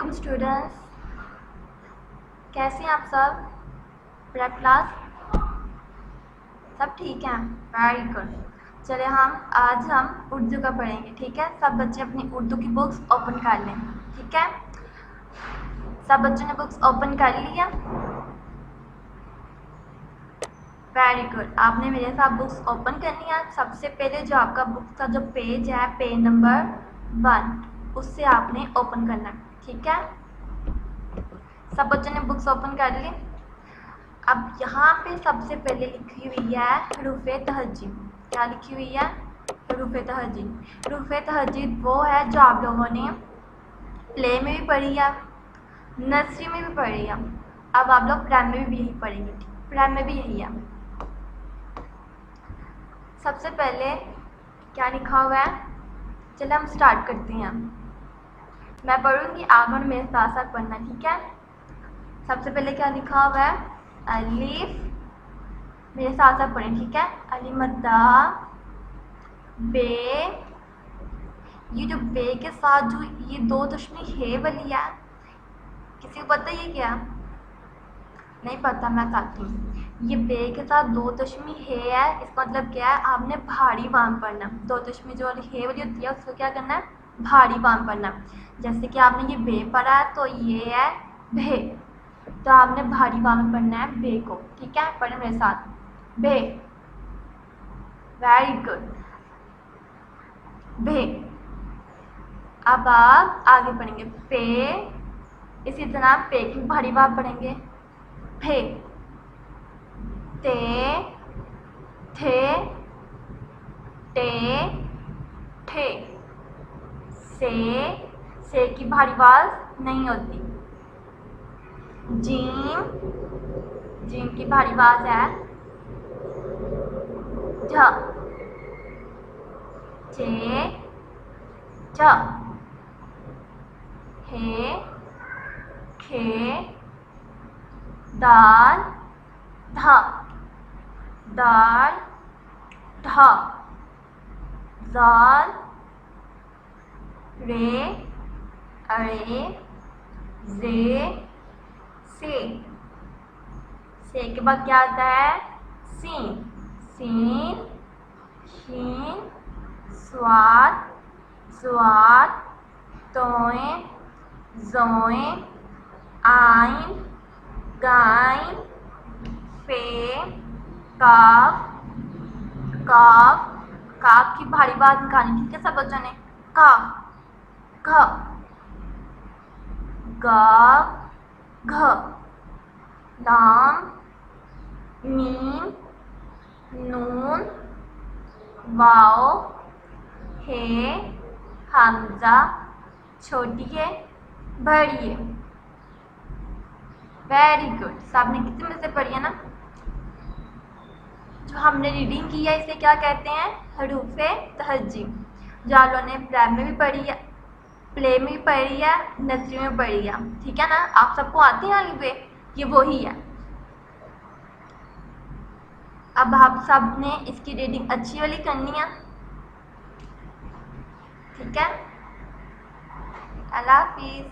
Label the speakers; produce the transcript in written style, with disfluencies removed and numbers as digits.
Speaker 1: वालेकुम स्टूडेंट्स, कैसे हैं आप सब? प्रेप क्लास सब ठीक है? Very good. चलिए आज हम उर्दू का पढ़ेंगे, ठीक है? सब बच्चे अपनी उर्दू की बुक्स ओपन कर लें, ठीक है? सब बच्चों ने बुक्स ओपन कर लिया? Very good. आपने मेरे साथ बुक्स ओपन करनी है। सबसे पहले जो आपका बुक का जो पेज है, पेज नंबर 1, उससे आपने ओपन करना है, ठीक है? सब बच्चों ने बुक्स ओपन कर ली। अब यहाँ पे सबसे पहले लिखी हुई है हरूफ़े तहजीब। क्या लिखी हुई है? हरूफ़े तहजीब। हरूफ़े तहजीब वो है जो आप लोगों ने प्ले में भी पढ़ी है, नर्सरी में भी पढ़ी है। अब आप लोग प्राइम में भी यही पढ़ेंगे, प्राइम में भी यही है। सबसे पहले क्या लिखा हुआ है, चलिए हम स्टार्ट करते हैं। मैं पढ़ूंगी, आप लोग मेरे साथ साथ पढ़ना, ठीक है? सबसे पहले क्या लिखा हुआ है? अलीफ, मेरे साथ साथ पढ़ें, ठीक है? अली मद्दा बे। ये जो बे के साथ जो ये दो दशमी है वाली है, किसी को पता है ये क्या? नहीं पता, मैं बताती हूँ। ये बे के साथ दो दशमी है इसका मतलब क्या है? आपने भारी वाम पढ़ना। दो दशमी जो है वाली होती है उसको क्या करना है? भारी वाम पढ़ना। जैसे कि आपने ये बे पढ़ा है तो ये है भे, तो आपने भारी वाम में पढ़ना है बे को, ठीक है? पढ़े मेरे साथ, बे। वेरी गुड, भे। अब आप आगे पढ़ेंगे पे, इसी तरह पे की भारी वाम पढ़ेंगे, फे, ते, थे, टे, ठे। से की भारी आवाज नहीं होती। जीम, जीम की भारी आवाज है झ, चे, झ, हे, खे, दाल, धा, दाल, धा, जाल, रे, अरे, जे, से के बाद क्या आता है? सीन, सीन, शीन, स्वाद, स्वाद, तोए, जोए, आइन, गाइन, फे, काफ, काफ। काफ की भारी बात निकालनी, ठीक है सब बच्चों ने? काफ, घ, गाफ, घ, लाम, मीम, नून, वाओ, हे, हमजा, छोटी है, बड़ी है। Very good. सबने कितने में से पढ़ी है ना? जो हमने रीडिंग की है इसे क्या कहते हैं? हरूफ़े तहजीब। जो आप लोगों ने प्राइम में भी पढ़ी है, प्ले में भी पढ़ी है, नर्सरी में पढ़ी है, ठीक है ना? आप सबको आते हैं अलिफ़े, ये वही है। अब आप सब ने इसकी रीडिंग अच्छी वाली करनी है, ठीक है? अल्लाह हाफिज़।